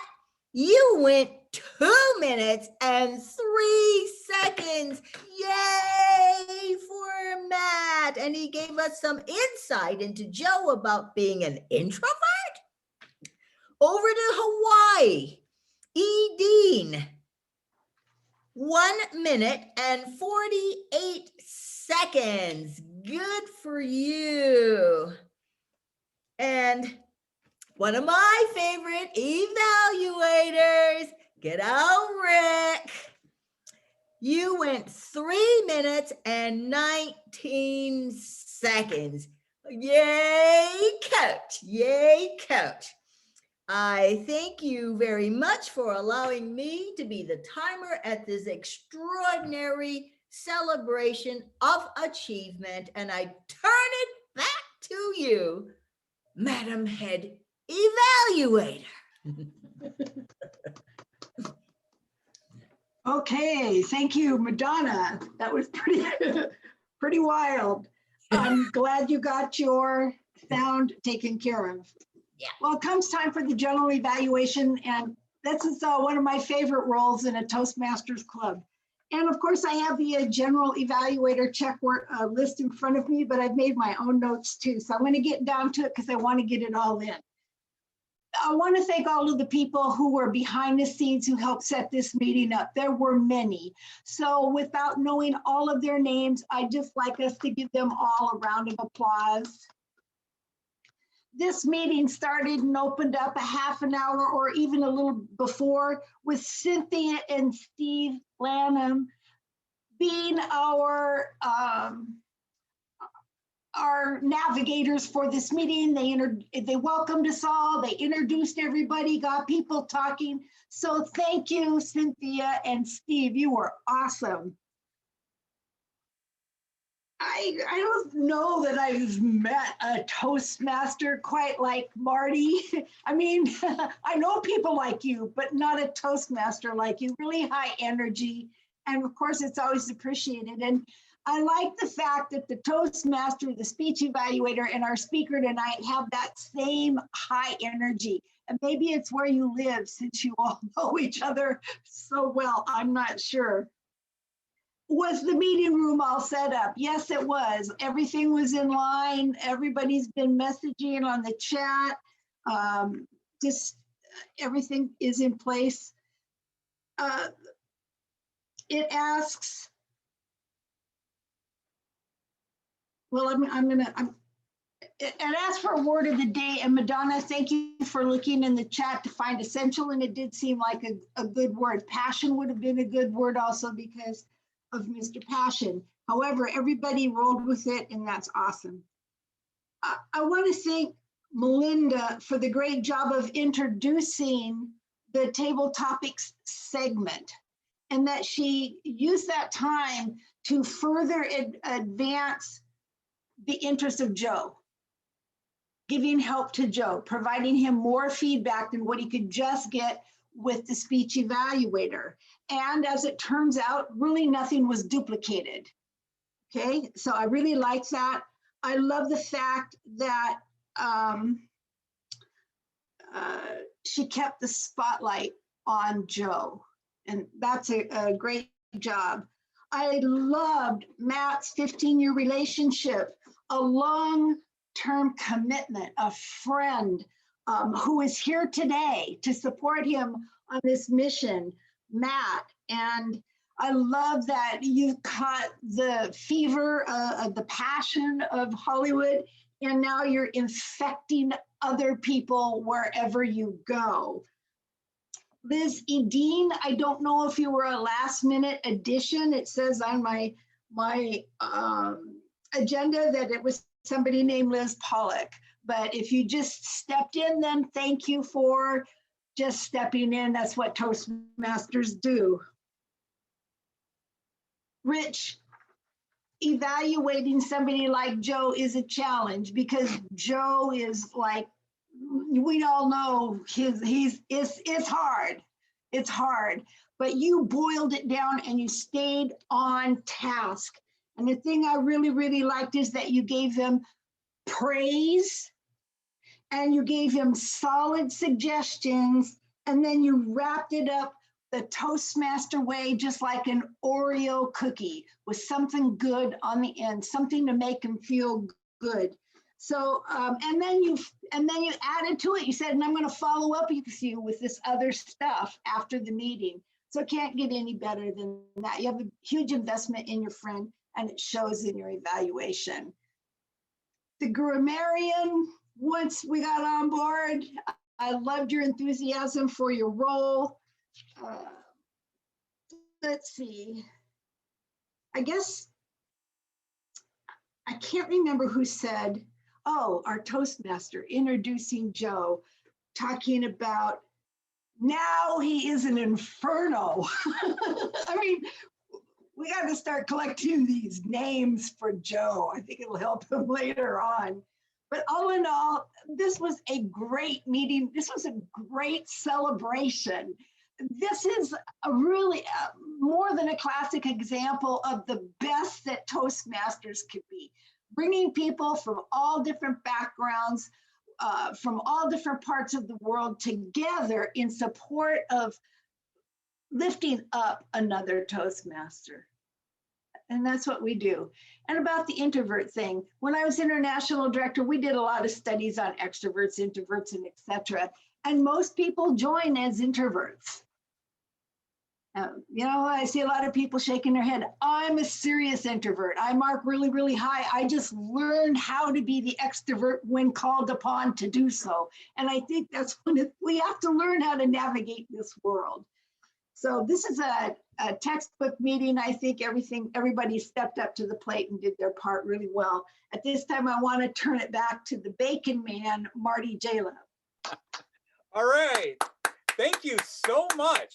you went 2 minutes and 3 seconds. Yay for Matt. And he gave us some insight into Joe about being an introvert. Over to Hawaii, Edine, 1 minute and 48 seconds. Good for you. And one of my favorite evaluators, Get out, Rick. You went 3 minutes and 19 seconds. Yay, coach. Yay, coach. I thank you very much for allowing me to be the timer at this extraordinary celebration of achievement. And I turn it back to you, Madam Head Evaluator. Okay, thank you, Madonna. That was pretty wild. I'm glad you got your sound taken care of. Yeah. Well, it comes time for the general evaluation, and this is one of my favorite roles in a Toastmasters club. And of course, I have the general evaluator check list in front of me, but I've made my own notes too. So I'm going to get down to it because I want to get it all in. I want to thank all of the people who were behind the scenes who helped set this meeting up. There were many. So without knowing all of their names, I'd just like us to give them all a round of applause. This meeting started and opened up a half an hour or even a little before with Cynthia and Steve Lanham being our navigators for this meeting. They welcomed us all, they introduced everybody, got people talking. So thank you, Cynthia and Steve, you were awesome. I don't know that I've met a Toastmaster quite like Marty. I mean, I know people like you, but not a Toastmaster like you, really high energy. And of course, it's always appreciated. And I like the fact that the Toastmaster, the speech evaluator, and our speaker tonight have that same high energy. And maybe it's where you live since you all know each other so well, I'm not sure. Was the meeting room all set up? Yes, it was. Everything was in line. Everybody's been messaging on the chat. Just everything is in place. It asks, well, it asks for a word of the day. And Madonna, thank you for looking in the chat to find essential. And it did seem like a good word. Passion would have been a good word also because of Mr. Passion. However, everybody rolled with it, and that's awesome. I want to thank Melinda for the great job of introducing the table topics segment, and that she used that time to further advance the interest of Joe, giving help to Joe, providing him more feedback than what he could just get with the speech evaluator. And as it turns out, really nothing was duplicated. Okay, so I really like that. I love the fact that she kept the spotlight on Joe, and that's a great job. I loved Matt's 15-year relationship, a long-term commitment, a friend who is here today to support him on this mission, Matt. And I love that you caught the fever of the passion of Hollywood, and now you're infecting other people wherever you go. Liz Edine, I don't know if you were a last minute addition. It says on my agenda that it was somebody named Liz Pollock. But if you just stepped in, then thank you for just stepping in. That's what Toastmasters do. Rich, evaluating somebody like Joe is a challenge because Joe is like, we all know it's hard. It's hard, but you boiled it down and you stayed on task. And the thing I really, really liked is that you gave him praise and you gave him solid suggestions, and then you wrapped it up the Toastmaster way, just like an Oreo cookie with something good on the end, something to make him feel good. So, and then you added to it. You said, and I'm going to follow up with you with this other stuff after the meeting. So it can't get any better than that. You have a huge investment in your friend, and it shows in your evaluation. The grammarian, once we got on board, I loved your enthusiasm for your role. let's see. I guess I can't remember who said, oh, our Toastmaster introducing Joe, talking about now he is an inferno. I mean, we got to start collecting these names for Joe. I think it'll help him later on. But all in all, this was a great meeting. This was a great celebration. This is a really more than a classic example of the best that Toastmasters could be. Bringing people from all different backgrounds, from all different parts of the world together in support of lifting up another Toastmaster. And that's what we do. And about the introvert thing, when I was international director, we did a lot of studies on extroverts, introverts, and etc. And most people join as introverts. You know, I see a lot of people shaking their head. I'm a serious introvert. I mark really, really high. I just learned how to be the extrovert when called upon to do so. And I think that's when we have to learn how to navigate this world. So this is a textbook meeting. I think everybody stepped up to the plate and did their part really well. At this time, I want to turn it back to the Bacon Man, Marty Jaleb. All right. Thank you so much.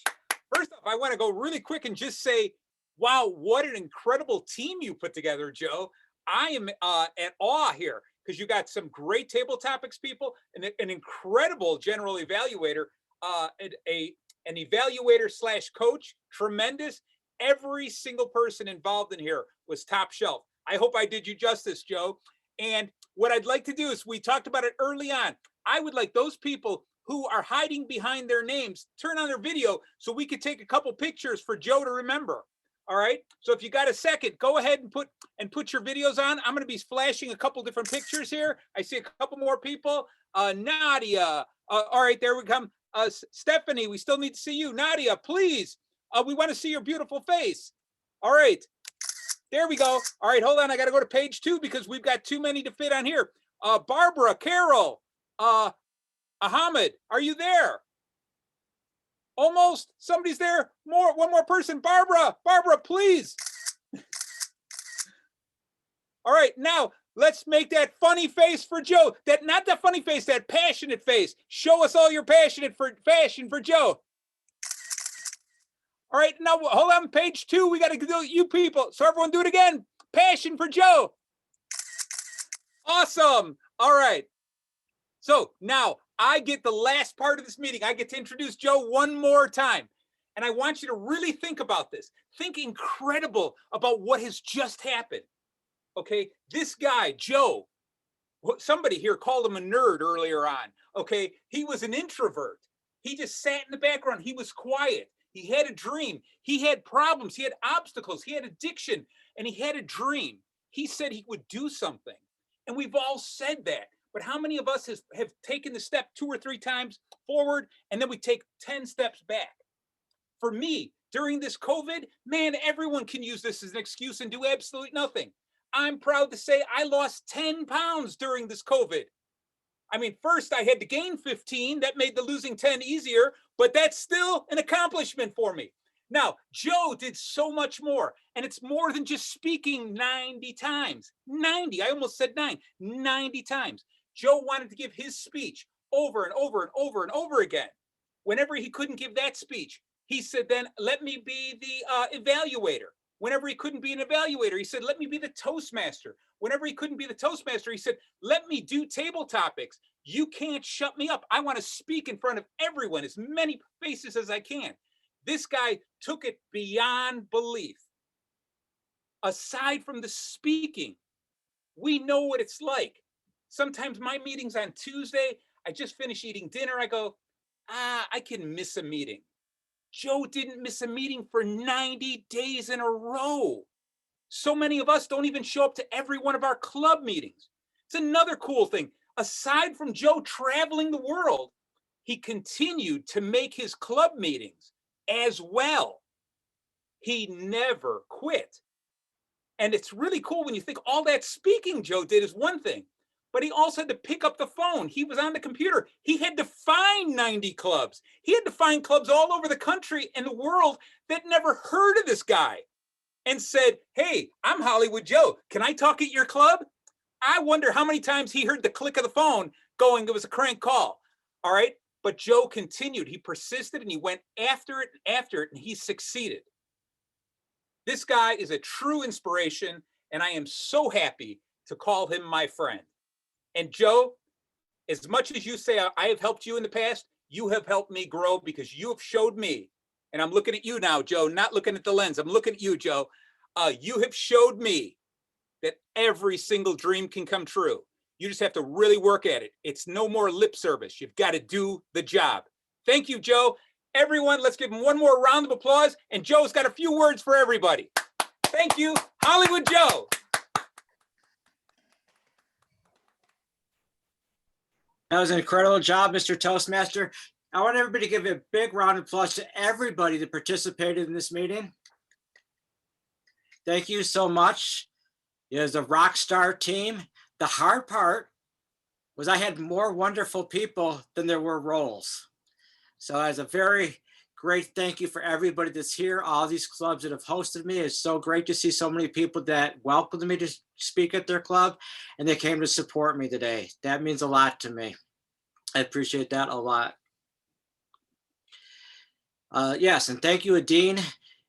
First off, I want to go really quick and just say, wow, what an incredible team you put together, Joe. I am at awe here because you got some great table topics people and an incredible general evaluator, an evaluator / coach, tremendous. Every single person involved in here was top shelf. I hope I did you justice, Joe. And what I'd like to do is, we talked about it early on. I would like those people who are hiding behind their names turn on their video so we could take a couple pictures for Joe to remember. All right. So if you got a second, go ahead and put your videos on. I'm going to be flashing a couple different pictures here. I see a couple more people. Nadia. All right, there we come. Stephanie, we still need to see you. Nadia, please. We want to see your beautiful face. All right. There we go. All right, hold on. I got to go to page 2 because we've got too many to fit on here. Barbara, Carol, Ahmed, are you there? Almost. Somebody's there. One more person. Barbara, please. All right, now let's make that funny face for Joe. Not that funny face, that passionate face. Show us all your passion for Joe. All right, now hold on, page 2. We got to do you people. So everyone do it again. Passion for Joe. Awesome. All right. So now I get the last part of this meeting. I get to introduce Joe one more time. And I want you to really think about this. Think incredible about what has just happened. Okay, this guy, Joe, somebody here called him a nerd earlier on. Okay, he was an introvert. He just sat in the background. He was quiet. He had a dream. He had problems. He had obstacles. He had addiction, and he had a dream. He said he would do something. And we've all said that. But how many of us have taken the step 2 or 3 times forward, and then we take 10 steps back? For me, during this COVID, man, everyone can use this as an excuse and do absolutely nothing. I'm proud to say I lost 10 pounds during this COVID. I mean, first I had to gain 15. That made the losing 10 easier, but that's still an accomplishment for me. Now, Joe did so much more, and it's more than just speaking 90 times. 90, I almost said 90 times. Joe wanted to give his speech over and over and over and over again. Whenever he couldn't give that speech, he said, then let me be the evaluator. Whenever he couldn't be an evaluator, he said, let me be the Toastmaster. Whenever he couldn't be the Toastmaster, he said, let me do table topics. You can't shut me up. I want to speak in front of everyone, as many faces as I can. This guy took it beyond belief. Aside from the speaking, we know what it's like. Sometimes my meeting's on Tuesday. I just finished eating dinner. I go, I can miss a meeting. Joe didn't miss a meeting for 90 days in a row. So many of us don't even show up to every one of our club meetings. It's another cool thing. Aside from Joe traveling the world, he continued to make his club meetings as well. He never quit. And it's really cool when you think all that speaking Joe did is one thing, but he also had to pick up the phone. He was on the computer. He had to find 90 clubs. He had to find clubs all over the country and the world that never heard of this guy and said, hey, I'm Hollywood Joe. Can I talk at your club? I wonder how many times he heard the click of the phone going, it was a crank call. All right. But Joe continued. He persisted and he went after it, and he succeeded. This guy is a true inspiration, and I am so happy to call him my friend. And Joe, as much as you say I have helped you in the past, you have helped me grow because you have showed me, and I'm looking at you now, Joe, not looking at the lens. I'm looking at you, Joe. You have showed me that every single dream can come true. You just have to really work at it. It's no more lip service. You've got to do the job. Thank you, Joe. Everyone, let's give him one more round of applause. And Joe's got a few words for everybody. Thank you, Hollywood Joe. That was an incredible job, Mr. Toastmaster. I want everybody to give a big round of applause to everybody that participated in this meeting. Thank you so much. It was a rock star team. The hard part was I had more wonderful people than there were roles. So as a very great thank you for everybody that's here, all these clubs that have hosted me. It's so great to see so many people that welcomed me to speak at their club and they came to support me today. That means a lot to me. I appreciate that a lot. Yes, and thank you, Adine.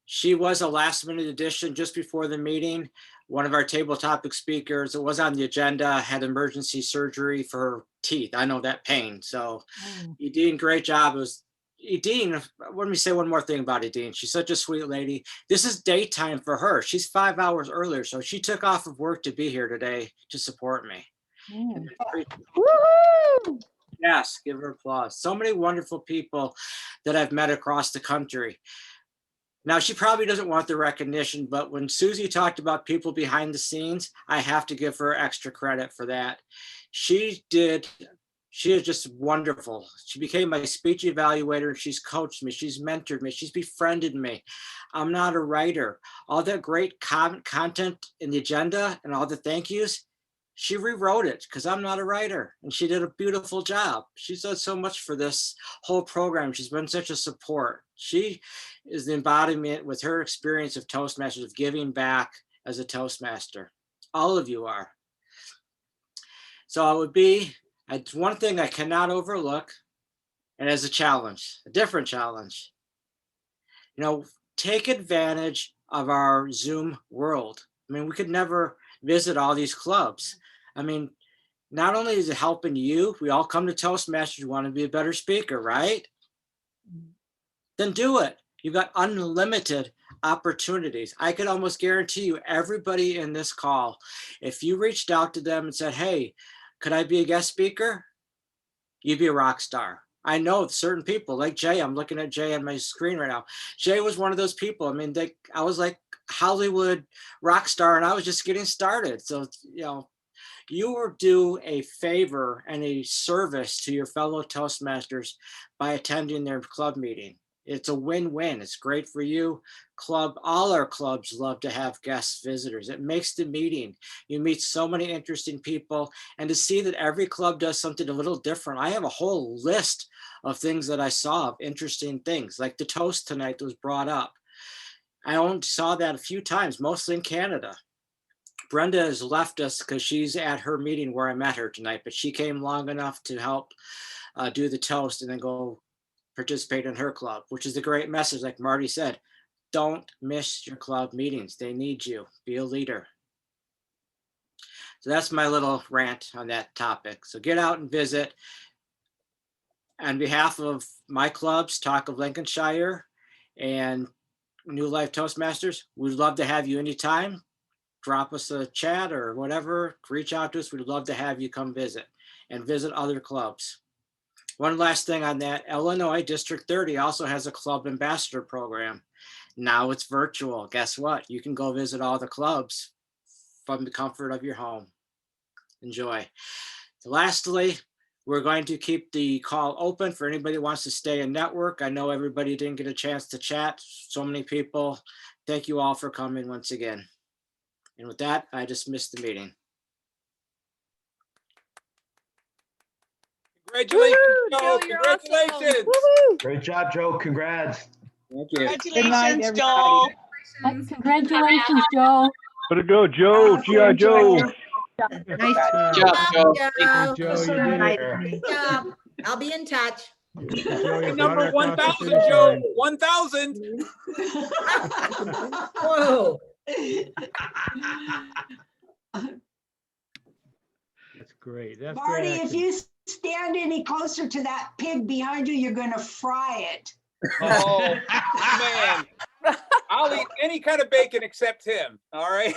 She was a last minute addition just before the meeting. One of our table topic speakers, it was on the agenda, had emergency surgery for her teeth. I know that pain. So Adine, great job. It was Adine, let me say one more thing about Adine. She's such a sweet lady. This is daytime for her. She's 5 hours earlier. So she took off of work to be here today to support me. Woohoo! Yes, give her applause. So many wonderful people that I've met across the country. Now, she probably doesn't want the recognition, but when Susie talked about people behind the scenes, I have to give her extra credit for that. She is just wonderful. She became my speech evaluator. She's coached me. She's mentored me. She's befriended me. I'm not a writer. All that great content in the agenda and all the thank yous, she rewrote it because I'm not a writer, and she did a beautiful job. She's done so much for this whole program. She's been such a support. She is the embodiment with her experience of Toastmasters, of giving back as a Toastmaster. All of you are. So it would be one thing I cannot overlook, and as a challenge, a different challenge. Take advantage of our Zoom world. I mean, we could never visit all these clubs. I mean, not only is it helping you, we all come to Toastmasters, you want to be a better speaker, right? Then do it. You've got unlimited opportunities. I could almost guarantee you everybody in this call, if you reached out to them and said, hey, could I be a guest speaker? You'd be a rock star. I know certain people like Jay. I'm looking at Jay on my screen right now. Jay was one of those people. I mean, I was like Hollywood rock star and I was just getting started. So, you will do a favor and a service to your fellow Toastmasters by attending their club meeting. It's a win-win. It's great for you. All our clubs love to have guest visitors. It makes the meeting. You meet so many interesting people, and to see that every club does something a little different. I have a whole list of things that I saw of interesting things, like the toast tonight that was brought up. I only saw that a few times, mostly in Canada. Brenda has left us because she's at her meeting where I met her tonight, but she came long enough to help do the toast and then go participate in her club, which is a great message. Like Marty said, don't miss your club meetings. They need you. Be a leader. So that's my little rant on that topic. So get out and visit. On behalf of my clubs, Talk of Lincolnshire and New Life Toastmasters, we'd love to have you anytime. Drop us a chat or whatever, reach out to us. We'd love to have you come visit and visit other clubs. One last thing on that, Illinois District 30 also has a club ambassador program. Now it's virtual. Guess what? You can go visit all the clubs from the comfort of your home. Enjoy. So lastly, we're going to keep the call open for anybody who wants to stay and network. I know everybody didn't get a chance to chat. So many people. Thank you all for coming once again. And with that, I dismiss the meeting. Congratulations, Joe. Joe, you're awesome. Congratulations. Great job, Joe. Congrats. Thank you. Congratulations, Joe. Congratulations, Joe. Way to go, Joe. G.I. Joe. Nice job, Joe. Joe. Joe, you All did right, it. good job. I'll be in touch. Joe, you brought Number it across the 1,000, finish Joe. line. 1,000. Whoa. That's great. That's Marty, great if action. you stand any closer to that pig behind you, you're gonna fry it. Oh, man. I'll eat any kind of bacon except him. All right.